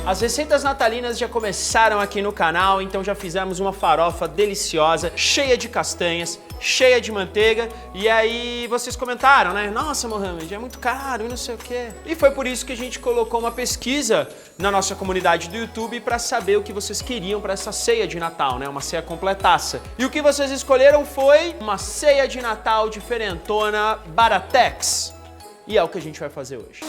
As receitas natalinas já começaram aqui no canal, então já fizemos uma farofa deliciosa, cheia de castanhas, cheia de manteiga, e aí vocês comentaram, né? Nossa, Mohamed, é muito caro e não sei o quê. E foi por isso que a gente colocou uma pesquisa na nossa comunidade do YouTube para saber o que vocês queriam para essa ceia de Natal, né? Uma ceia completaça. E o que vocês escolheram foi uma ceia de Natal diferentona Baratex. E é o que a gente vai fazer hoje.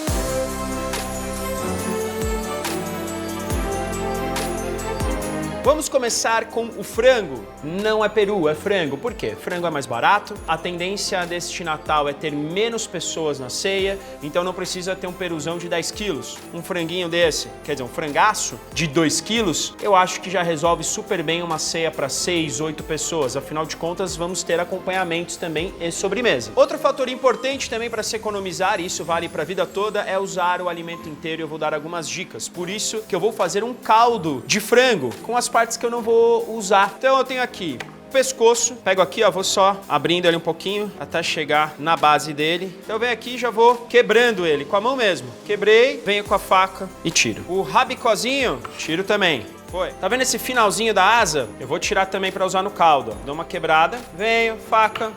Vamos começar com o frango. Não é peru, é frango. Por quê? Frango é mais barato, a tendência deste Natal é ter menos pessoas na ceia, então não precisa ter um peruzão de 10 quilos. Um franguinho desse, quer dizer, um frangaço de 2 quilos, eu acho que já resolve super bem uma ceia para 6, 8 pessoas. Afinal de contas, vamos ter acompanhamentos também e sobremesa. Outro fator importante também para se economizar, e isso vale para a vida toda, é usar o alimento inteiro. Eu vou dar algumas dicas. Por isso que eu vou fazer um caldo de frango com as partes que eu não vou usar. Então eu tenho aqui o pescoço, pego aqui, ó, vou só abrindo ele um pouquinho até chegar na base dele. Então eu venho aqui e já vou quebrando ele com a mão mesmo. Quebrei, venho com a faca e tiro. O rabicozinho, tiro também. Foi. Tá vendo esse finalzinho da asa? Eu vou tirar também para usar no caldo. Dou uma quebrada, venho, faca,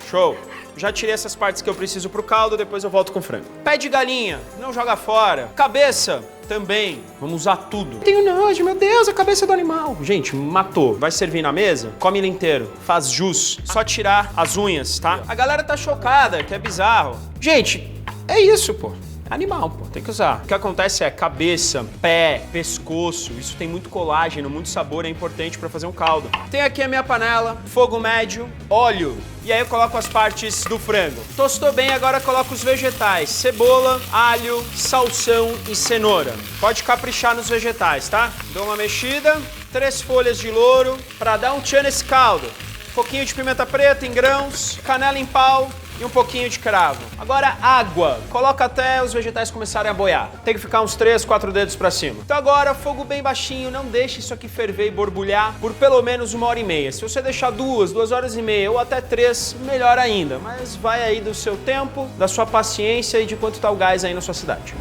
show. Já tirei essas partes que eu preciso pro caldo, depois eu volto com o frango. Pé de galinha, não joga fora. Cabeça, também. Vamos usar tudo. Tenho nojo, meu Deus, a cabeça do animal. Gente, matou. Vai servir na mesa? Come ele inteiro. Faz jus. Só tirar as unhas, tá? A galera tá chocada, que é bizarro. Gente, é isso, pô. Animal, pô, tem que usar. O que acontece é cabeça, pé, pescoço, isso tem muito colágeno, muito sabor, é importante para fazer um caldo. Tem aqui a minha panela, fogo médio, óleo, e aí eu coloco as partes do frango. Tostou bem, agora coloco os vegetais, cebola, alho, salsão e cenoura. Pode caprichar nos vegetais, tá? Dou uma mexida, 3 folhas de louro para dar um tchan nesse caldo. Um pouquinho de pimenta preta em grãos, canela em pau, e um pouquinho de cravo. Agora água. Coloca até os vegetais começarem a boiar. Tem que ficar uns 3, 4 dedos pra cima. Então agora, fogo bem baixinho, não deixe isso aqui ferver e borbulhar por pelo menos 1h30. Se você deixar 2, 2h30 ou até 3, melhor ainda. Mas vai aí do seu tempo, da sua paciência e de quanto tá o gás aí na sua cidade.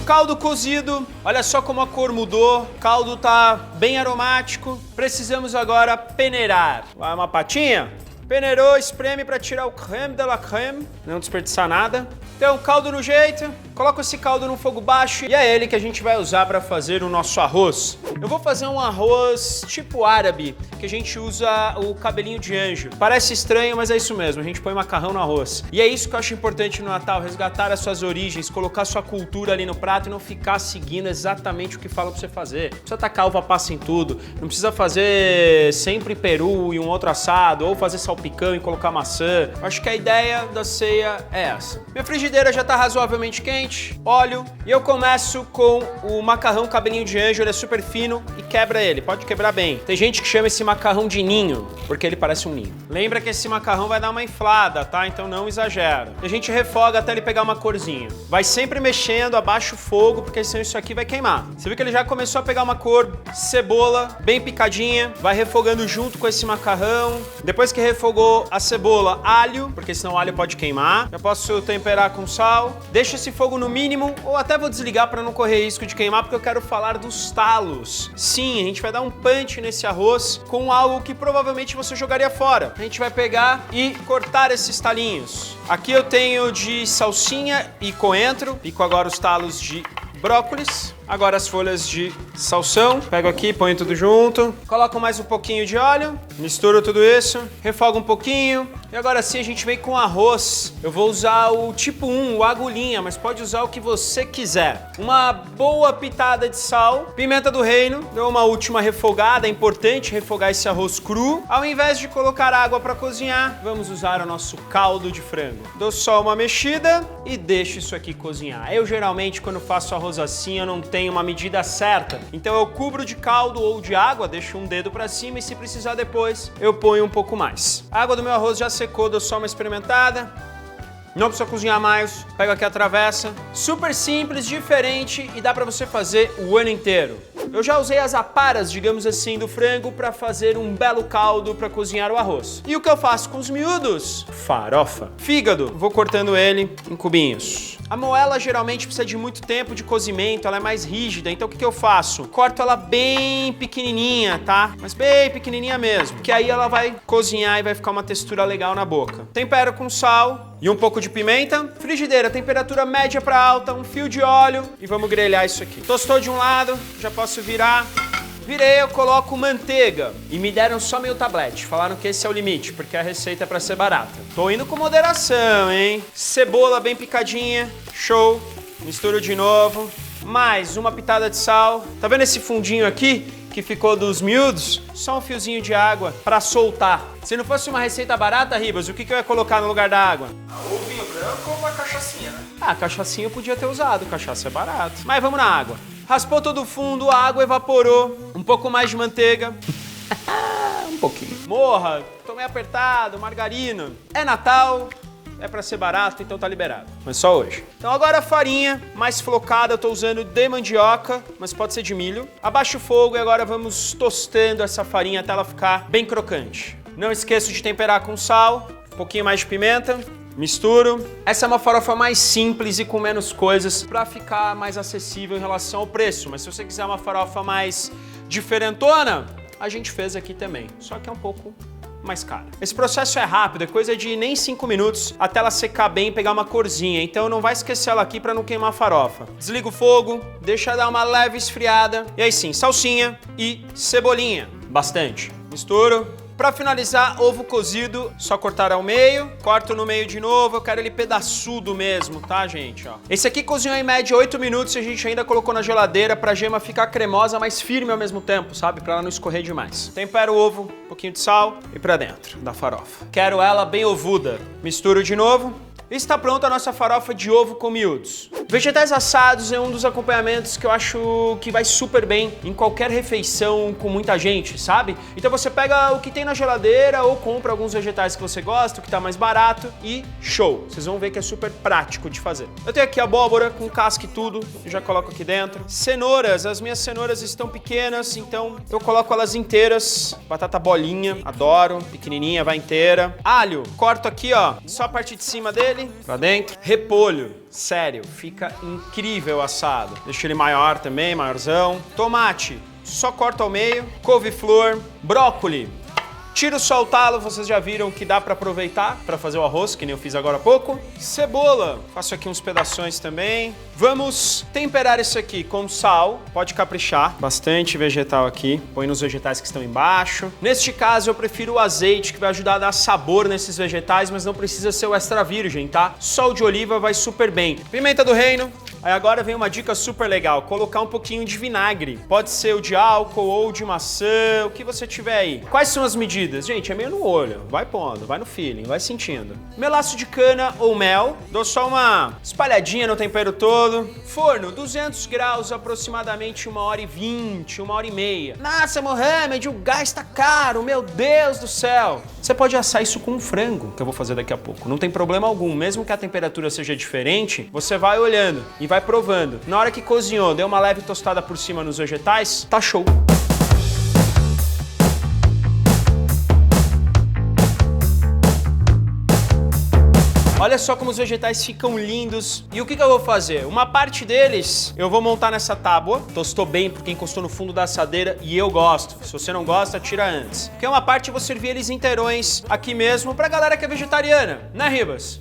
Caldo cozido, olha só como a cor mudou, o caldo tá bem aromático. Precisamos agora peneirar. Vai uma patinha? Peneirou, espreme para tirar o crème de la crème, não desperdiçar nada. Então, caldo no jeito, coloca esse caldo no fogo baixo e é ele que a gente vai usar para fazer o nosso arroz. Eu vou fazer um arroz tipo árabe, que a gente usa o cabelinho de anjo. Parece estranho, mas é isso mesmo, a gente põe macarrão no arroz. E é isso que eu acho importante no Natal, resgatar as suas origens, colocar sua cultura ali no prato e não ficar seguindo exatamente o que falam para você fazer. Não precisa tacar uva passa em tudo, não precisa fazer sempre peru e um outro assado, ou fazer salpicão e colocar maçã. Eu acho que a ideia da ceia é essa. Minha frigideira já tá razoavelmente quente, óleo, e eu começo com o macarrão cabelinho de anjo, ele é super fino e quebra ele, pode quebrar bem. Tem gente que chama esse macarrão de ninho, porque ele parece um ninho. Lembra que esse macarrão vai dar uma inflada, tá? Então não exagera. E a gente refoga até ele pegar uma corzinha. Vai sempre mexendo, abaixa o fogo, porque senão isso aqui vai queimar. Você viu que ele já começou a pegar uma cor, cebola, bem picadinha, vai refogando junto com esse macarrão. Depois que refogou a cebola, alho, porque senão o alho pode queimar. Já posso temperar com sal. Deixa esse fogo no mínimo, ou até vou desligar para não correr risco de queimar, porque eu quero falar dos talos. Sim, a gente vai dar um punch nesse arroz com algo que provavelmente você jogaria fora. A gente vai pegar e cortar esses talinhos. Aqui eu tenho de salsinha e coentro. Pico agora os talos de brócolis. Agora as folhas de salsão. Pego aqui, ponho tudo junto. Coloco mais um pouquinho de óleo. Misturo tudo isso. Refogo um pouquinho. E agora sim a gente vem com arroz. Eu vou usar o tipo 1, o agulhinha, mas pode usar o que você quiser. Uma boa pitada de sal. Pimenta do reino. Dou uma última refogada. É importante refogar esse arroz cru. Ao invés de colocar água para cozinhar, vamos usar o nosso caldo de frango. Dou só uma mexida e deixo isso aqui cozinhar. Eu geralmente, quando faço arroz assim, eu não tenho uma medida certa. Então eu cubro de caldo ou de água, deixo um dedo para cima e se precisar depois, eu ponho um pouco mais. A água do meu arroz já secou, dou só uma experimentada. não precisa cozinhar mais. Pega aqui a travessa. Super simples, diferente e dá pra você fazer o ano inteiro. Eu já usei as aparas, digamos assim, do frango para fazer um belo caldo para cozinhar o arroz. E o que eu faço com os miúdos? Farofa. Fígado, vou cortando ele em cubinhos. A moela geralmente precisa de muito tempo de cozimento, ela é mais rígida, então o que eu faço? Corto ela bem pequenininha, tá? Mas bem pequenininha mesmo, que aí ela vai cozinhar e vai ficar uma textura legal na boca. Tempero com sal e um pouco de pimenta. Frigideira, temperatura média para alta, um fio de óleo e vamos grelhar isso aqui. Tostou de um lado, já posso virar. Virei, eu coloco manteiga e me deram só meio tablete. Falaram que esse é o limite, porque a receita é pra ser barata. Tô indo com moderação, hein? Cebola bem picadinha, show. Misturo de novo. Mais uma pitada de sal. Tá vendo esse fundinho aqui que ficou dos miúdos? Só um fiozinho de água pra soltar. Se não fosse uma receita barata, Ribas, o que eu ia colocar no lugar da água? Ou vinho branco ou uma cachaçinha, né? Ah, cachaçinha eu podia ter usado, cachaça é barato. Mas vamos na água. Raspou todo o fundo, a água evaporou. Um pouco mais de manteiga. Um pouquinho. Morra, tô meio apertado, margarina. É Natal, é pra ser barato, então tá liberado. Mas só hoje. Então agora a farinha mais flocada, eu tô usando de mandioca, mas pode ser de milho. Abaixa o fogo e agora vamos tostando essa farinha até ela ficar bem crocante. Não esqueço de temperar com sal, um pouquinho mais de pimenta. Misturo. Essa é uma farofa mais simples e com menos coisas para ficar mais acessível em relação ao preço. Mas se você quiser uma farofa mais diferentona, a gente fez aqui também. Só que é um pouco mais cara. Esse processo é rápido, é coisa de nem 5 minutos até ela secar bem e pegar uma corzinha. Então não vai esquecer ela aqui para não queimar a farofa. Desliga o fogo, deixa dar uma leve esfriada. E aí sim, salsinha e cebolinha. Bastante. Misturo. Para finalizar, ovo cozido, só cortar ao meio, corto no meio de novo, eu quero ele pedaçudo mesmo, tá, gente? Ó. Esse aqui cozinhou em média 8 minutos e a gente ainda colocou na geladeira pra gema ficar cremosa, mas firme ao mesmo tempo, sabe? Pra ela não escorrer demais. Tempero o ovo, um pouquinho de sal e pra dentro da farofa. Quero ela bem ovuda. Misturo de novo. E está pronta a nossa farofa de ovo com miúdos. Vegetais assados é um dos acompanhamentos que eu acho que vai super bem em qualquer refeição com muita gente, sabe? Então você pega o que tem na geladeira ou compra alguns vegetais que você gosta, o que tá mais barato e show! Vocês vão ver que é super prático de fazer. Eu tenho aqui abóbora com casca e tudo, eu já coloco aqui dentro. Cenouras, as minhas cenouras estão pequenas, então eu coloco elas inteiras. Batata bolinha, adoro, pequenininha, vai inteira. Alho, corto aqui, ó, só a parte de cima dele. Pra dentro. Repolho, sério, fica incrível assado. Deixa ele maior também, maiorzão. Tomate, só corta ao meio. Couve-flor, brócoli. Tiro só o talo, vocês já viram que dá pra aproveitar pra fazer o arroz, que nem eu fiz agora há pouco. Cebola, faço aqui uns pedaços também. Vamos temperar isso aqui com sal, pode caprichar. Bastante vegetal aqui, põe nos vegetais que estão embaixo. Neste caso eu prefiro o azeite, que vai ajudar a dar sabor nesses vegetais, mas não precisa ser o extra virgem, tá? Só o de oliva vai super bem. Pimenta do reino. Aí agora vem uma dica super legal, colocar um pouquinho de vinagre. Pode ser o de álcool ou de maçã, o que você tiver aí. Quais são as medidas? Gente, é meio no olho, vai pondo, vai no feeling, vai sentindo. Melaço de cana ou mel, dou só uma espalhadinha no tempero todo. Forno, 200 graus, aproximadamente 1h20, 1h30. Nossa, Mohamed, o gás tá caro, meu Deus do céu. Você pode assar isso com um frango, que eu vou fazer daqui a pouco. Não tem problema algum, mesmo que a temperatura seja diferente, você vai olhando e vai provando. Na hora que cozinhou, deu uma leve tostada por cima nos vegetais, tá show. Olha só como os vegetais ficam lindos. E o que eu vou fazer? Uma parte deles eu vou montar nessa tábua. Tostou bem porque encostou no fundo da assadeira e eu gosto. Se você não gosta, tira antes. Porque uma parte eu vou servir eles inteirões aqui mesmo pra galera que é vegetariana, né, Ribas?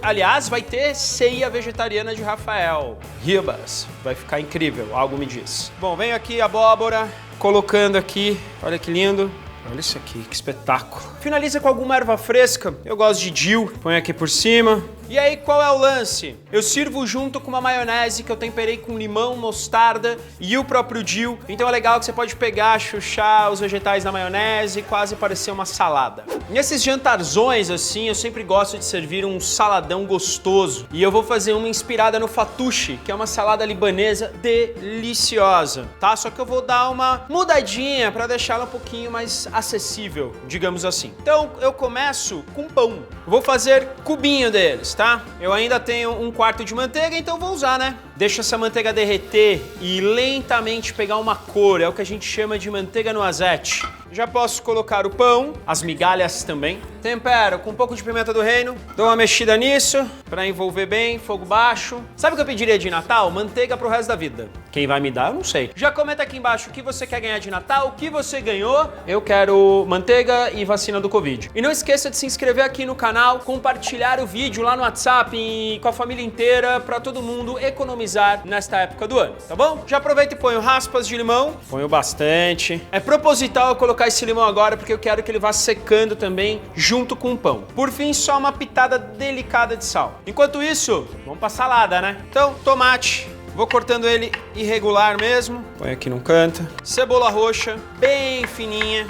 Aliás, vai ter ceia vegetariana de Rafael. Ribas, vai ficar incrível, algo me diz. Bom, venho aqui a abóbora, colocando aqui, olha que lindo. Olha isso aqui, que espetáculo. Finaliza com alguma erva fresca. Eu gosto de dill. Põe aqui por cima. E aí, qual é o lance? Eu sirvo junto com uma maionese que eu temperei com limão, mostarda e o próprio dill. Então é legal que você pode pegar, chuchar os vegetais na maionese e quase parecer uma salada. Nesses jantarzões, assim, eu sempre gosto de servir um saladão gostoso. E eu vou fazer uma inspirada no fatuche, que é uma salada libanesa deliciosa, tá? Só que eu vou dar uma mudadinha para deixá-la um pouquinho mais acessível, digamos assim. Então, eu começo com pão. Vou fazer cubinho deles. gramas, tá? Eu ainda tenho 1/4 de manteiga, então vou usar, né? Deixa essa manteiga derreter e lentamente pegar uma cor, é o que a gente chama de manteiga noisette. Já posso colocar o pão, as migalhas também. Tempero com um pouco de pimenta do reino, dou uma mexida nisso para envolver bem, fogo baixo. Sabe o que eu pediria de Natal? Manteiga pro resto da vida. Quem vai me dar, eu não sei. Já comenta aqui embaixo o que você quer ganhar de Natal, o que você ganhou. Eu quero manteiga e vacina do Covid. E não esqueça de se inscrever aqui no canal, compartilhar o vídeo lá no WhatsApp e com a família inteira para todo mundo economizar nesta época do ano, tá bom? Já aproveita e ponho raspas de limão. Ponho bastante. É proposital eu colocar esse limão agora porque eu quero que ele vá secando também junto com o pão. Por fim, só uma pitada delicada de sal. Enquanto isso, vamos pra salada, né? Então, tomate. Vou cortando ele irregular mesmo. Põe aqui num canto. Cebola roxa, bem fininha.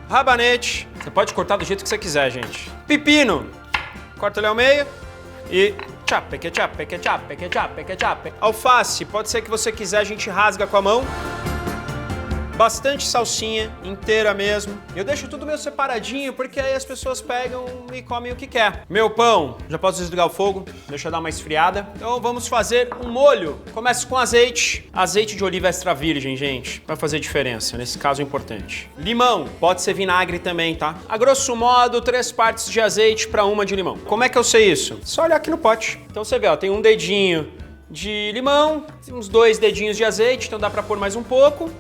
Rabanete. Você pode cortar do jeito que você quiser, gente. Pepino. Corta ele ao meio. E tchape, ketchup, ketchup, ketchup, ketchup. Alface, pode ser que você quiser, a gente rasga com a mão. Bastante salsinha, inteira mesmo. Eu deixo tudo meio separadinho, porque aí as pessoas pegam e comem o que quer. Meu pão, já posso desligar o fogo, deixa eu dar uma esfriada. Então vamos fazer um molho. Começo com azeite. Azeite de oliva extra virgem, gente. Vai fazer diferença, nesse caso é importante. Limão, pode ser vinagre também, tá? A grosso modo, 3 partes de azeite para 1 de limão. Como é que eu sei isso? Só olhar aqui no pote. Então você vê, ó, tem um dedinho de limão, uns 2 dedinhos de azeite, então dá para pôr mais um pouco.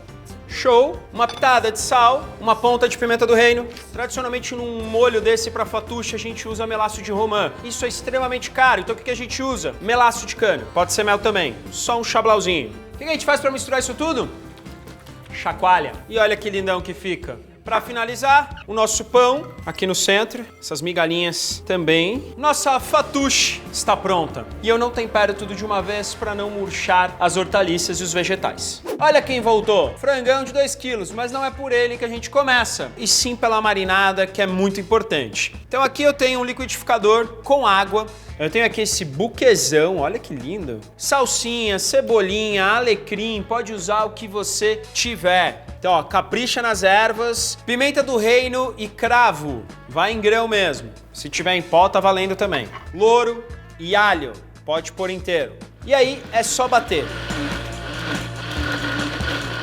Show! Uma pitada de sal, uma ponta de pimenta do reino. Tradicionalmente num molho desse para fatuche a gente usa melaço de romã. Isso é extremamente caro, então o que a gente usa? Melaço de cana. Pode ser mel também. Só um chablauzinho. O que a gente faz para misturar isso tudo? Chacoalha. E olha que lindão que fica. Para finalizar, o nosso pão aqui no centro, essas migalhinhas também. Nossa fatuche está pronta. E eu não tempero tudo de uma vez para não murchar as hortaliças e os vegetais. Olha quem voltou. Frangão de 2 quilos, mas não é por ele que a gente começa, e sim pela marinada, que é muito importante. Então aqui eu tenho um liquidificador com água. Eu tenho aqui esse buquezão, olha que lindo. Salsinha, cebolinha, alecrim, pode usar o que você tiver. Então, ó, capricha nas ervas, pimenta do reino e cravo. Vai em grão mesmo. Se tiver em pó, tá valendo também. Louro e alho, pode pôr inteiro. E aí é só bater.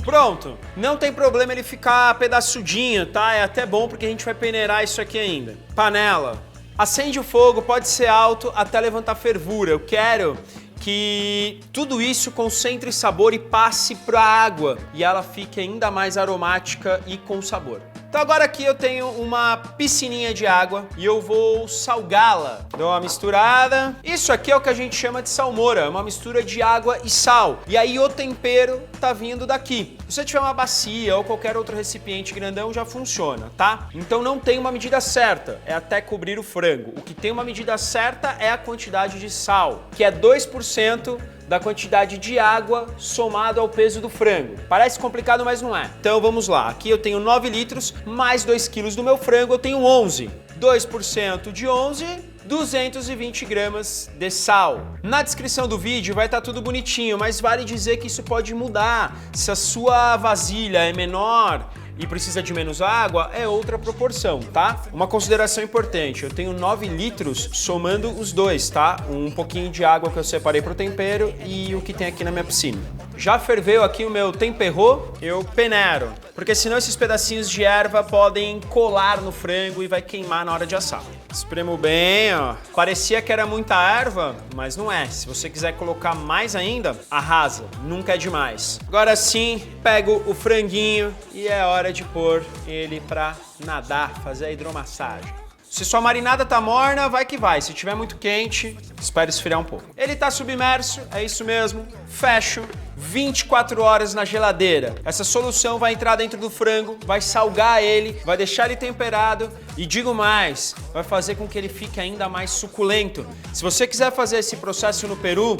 Pronto. Não tem problema ele ficar pedaçudinho, tá? É até bom porque a gente vai peneirar isso aqui ainda. Panela. Acende o fogo, pode ser alto até levantar fervura. Eu quero que tudo isso concentre sabor e passe para a água e ela fique ainda mais aromática e com sabor. Então agora aqui eu tenho uma piscininha de água e eu vou salgá-la. Dou uma misturada. Isso aqui é o que a gente chama de salmoura, uma mistura de água e sal. E aí o tempero tá vindo daqui. Se você tiver uma bacia ou qualquer outro recipiente grandão, já funciona, tá? Então não tem uma medida certa, é até cobrir o frango. O que tem uma medida certa é a quantidade de sal, que é 2% da quantidade de água somado ao peso do frango. Parece complicado, mas não é. Então vamos lá. Aqui eu tenho 9 litros, mais 2 quilos do meu frango, eu tenho 11. 2% de 11, 220 gramas de sal. Na descrição do vídeo vai estar tudo bonitinho, mas vale dizer que isso pode mudar. Se a sua vasilha é menor e precisa de menos água, é outra proporção, tá? Uma consideração importante, eu tenho 9 litros somando os dois, tá? Um pouquinho de água que eu separei pro tempero e o que tem aqui na minha piscina. Já ferveu aqui o meu temperro, eu peneiro, porque senão esses pedacinhos de erva podem colar no frango e vai queimar na hora de assar. Espremo bem, ó. Parecia que era muita erva, mas não é. Se você quiser colocar mais ainda, arrasa. Nunca é demais. Agora sim, pego o franguinho e é hora de pôr ele pra nadar, fazer a hidromassagem. Se sua marinada tá morna, vai que vai. Se tiver muito quente, espere esfriar um pouco. Ele tá submerso, é isso mesmo. Fecho. 24 horas na geladeira. Essa solução vai entrar dentro do frango, vai salgar ele, vai deixar ele temperado e digo mais, vai fazer com que ele fique ainda mais suculento. Se você quiser fazer esse processo no peru,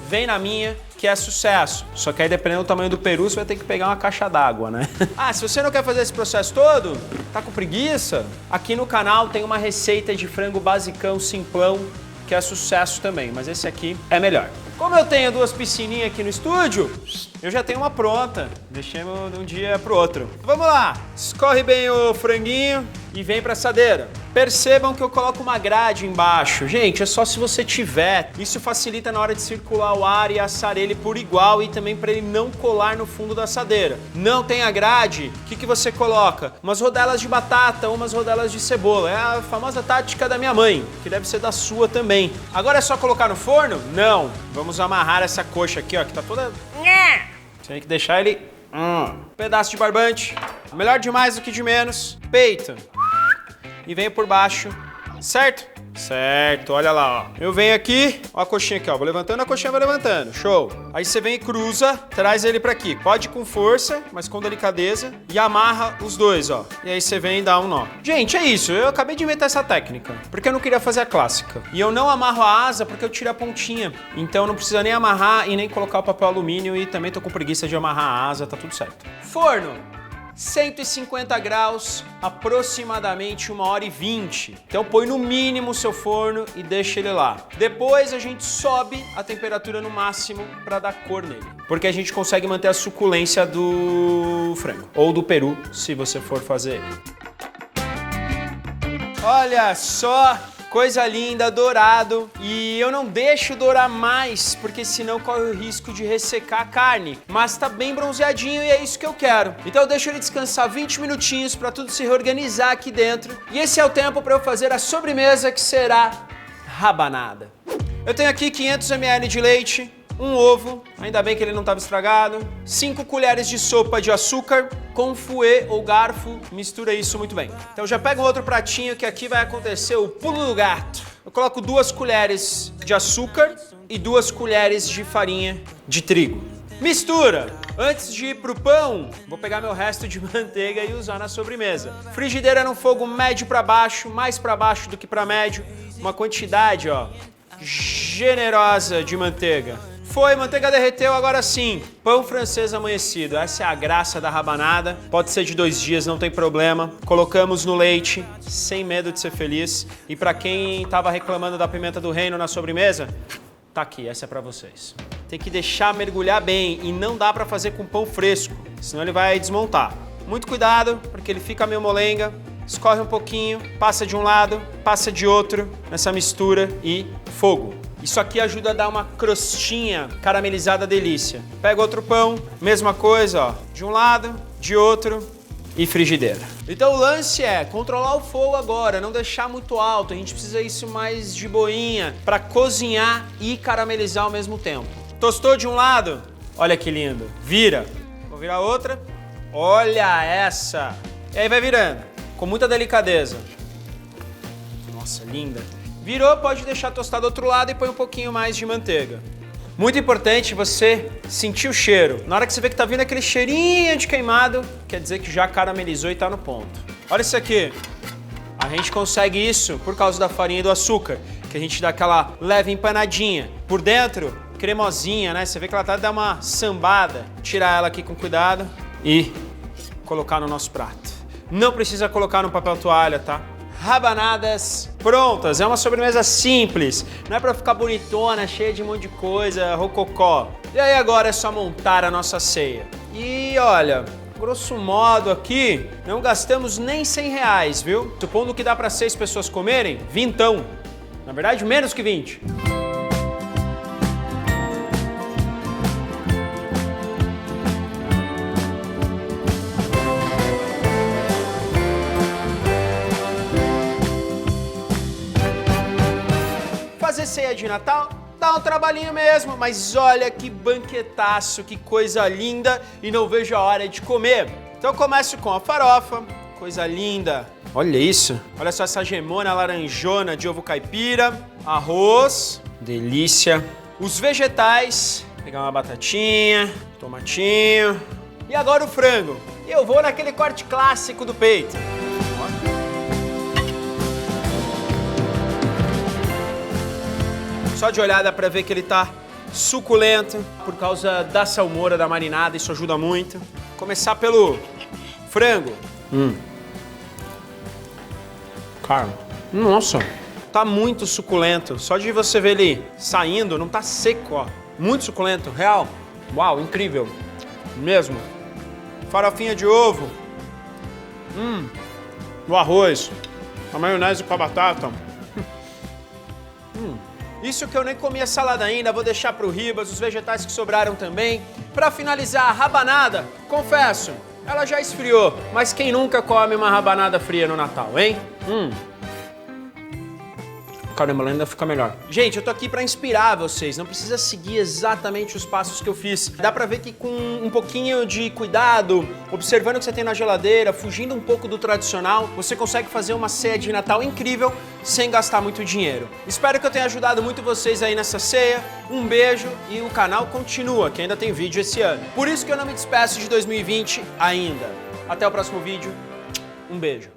vem na minha, que é sucesso. Só que aí, dependendo do tamanho do peru, você vai ter que pegar uma caixa d'água, né? Ah, se você não quer fazer esse processo todo, tá com preguiça? Aqui no canal tem uma receita de frango basicão, simplão, que é sucesso também, mas esse aqui é melhor. Como eu tenho 2 piscininhas aqui no estúdio, eu já tenho uma pronta. Deixemos de um dia pro outro. Vamos lá, escorre bem o franguinho e vem pra assadeira. Percebam que eu coloco uma grade embaixo. Gente, é só se você tiver. Isso facilita na hora de circular o ar e assar ele por igual e também para ele não colar no fundo da assadeira. Não tem a grade, o que você coloca? Umas rodelas de batata ou umas rodelas de cebola. É a famosa tática da minha mãe, que deve ser da sua também. Agora é só colocar no forno? Não. Vamos amarrar essa coxa aqui, ó, que tá toda... Tem que deixar ele... Pedaço de barbante. Melhor de mais do que de menos. Peito. E venho por baixo, certo? Certo, olha lá, ó. Eu venho aqui, ó a coxinha aqui, ó. Vou levantando, a coxinha vai levantando. Show. Aí você vem e cruza, traz ele pra aqui. Pode com força, mas com delicadeza. E amarra os dois, ó. E aí você vem e dá um nó. Gente, é isso. Eu acabei de inventar essa técnica. Porque eu não queria fazer a clássica. E eu não amarro a asa porque eu tiro a pontinha. Então não precisa nem amarrar e nem colocar o papel alumínio. E também tô com preguiça de amarrar a asa, tá tudo certo. Forno. 150 graus, aproximadamente 1h20. Então põe no mínimo o seu forno e deixa ele lá. Depois a gente sobe a temperatura no máximo para dar cor nele. Porque a gente consegue manter a suculência do frango. Ou do peru, se você for fazer ele. Olha só! Coisa linda, dourado. E eu não deixo dourar mais, porque senão corre o risco de ressecar a carne. Mas tá bem bronzeadinho e é isso que eu quero. Então eu deixo ele descansar 20 minutinhos para tudo se reorganizar aqui dentro. E esse é o tempo para eu fazer a sobremesa, que será rabanada. Eu tenho aqui 500 ml de leite, um ovo, ainda bem que ele não estava estragado, 5 colheres de sopa de açúcar, com fouet ou garfo, mistura isso muito bem. Então já pega um outro pratinho que aqui vai acontecer o pulo do gato. Eu coloco 2 colheres de açúcar e 2 colheres de farinha de trigo. Mistura! Antes de ir pro pão, vou pegar meu resto de manteiga e usar na sobremesa. Frigideira no fogo médio para baixo, mais para baixo do que para médio. Uma quantidade, ó, generosa de manteiga. Foi, manteiga derreteu, agora sim. Pão francês amanhecido, essa é a graça da rabanada. Pode ser de 2 dias, não tem problema. Colocamos no leite, sem medo de ser feliz. E para quem tava reclamando da pimenta do reino na sobremesa, tá aqui, essa é para vocês. Tem que deixar mergulhar bem e não dá para fazer com pão fresco, senão ele vai desmontar. Muito cuidado, porque ele fica meio molenga. Escorre um pouquinho, passa de um lado, passa de outro, nessa mistura e fogo. Isso aqui ajuda a dar uma crostinha caramelizada delícia. Pega outro pão, mesma coisa, ó, de um lado, de outro e frigideira. Então o lance é controlar o fogo agora, não deixar muito alto. A gente precisa isso mais de boinha para cozinhar e caramelizar ao mesmo tempo. Tostou de um lado? Olha que lindo. Vira. Vou virar outra. Olha essa. E aí vai virando, com muita delicadeza. Nossa, linda. Virou, pode deixar tostar do outro lado e põe um pouquinho mais de manteiga. Muito importante você sentir o cheiro. Na hora que você vê que tá vindo aquele cheirinho de queimado, quer dizer que já caramelizou e tá no ponto. Olha isso aqui. A gente consegue isso por causa da farinha e do açúcar, que a gente dá aquela leve empanadinha. Por dentro, cremosinha, né? Você vê que ela tá dando uma sambada. Tirar ela aqui com cuidado e colocar no nosso prato. Não precisa colocar no papel toalha, tá? Rabanadas prontas. É uma sobremesa simples, não é pra ficar bonitona, cheia de um monte de coisa, rococó. E aí agora é só montar a nossa ceia. E olha, grosso modo aqui, não gastamos nem R$100, viu? Supondo que dá pra 6 pessoas comerem, 20. Na verdade, menos que 20. Fazer ceia de Natal dá um trabalhinho mesmo, mas olha que banquetaço, que coisa linda e não vejo a hora de comer. Então eu começo com a farofa, coisa linda. Olha isso, olha só essa gemona laranjona de ovo caipira, arroz, delícia. Os vegetais, pegar uma batatinha, tomatinho e agora o frango. E eu vou naquele corte clássico do peito. Só de olhar dá pra ver que ele tá suculento por causa da salmoura, da marinada, isso ajuda muito. Começar pelo frango. Cara, nossa, tá muito suculento. Só de você ver ele saindo, não tá seco, ó. Muito suculento, real. Uau, incrível. Mesmo. Farofinha de ovo. O arroz. A maionese com a batata. Isso que eu nem comi a salada ainda, vou deixar pro Ribas, os vegetais que sobraram também. Pra finalizar, a rabanada, confesso, ela já esfriou, mas quem nunca come uma rabanada fria no Natal, hein? Caramba, ela ainda fica melhor. Gente, eu tô aqui pra inspirar vocês, não precisa seguir exatamente os passos que eu fiz. Dá pra ver que com um pouquinho de cuidado, observando o que você tem na geladeira, fugindo um pouco do tradicional, você consegue fazer uma ceia de Natal incrível sem gastar muito dinheiro. Espero que eu tenha ajudado muito vocês aí nessa ceia. Um beijo e o canal continua, que ainda tem vídeo esse ano. Por isso que eu não me despeço de 2020 ainda. Até o próximo vídeo. Um beijo.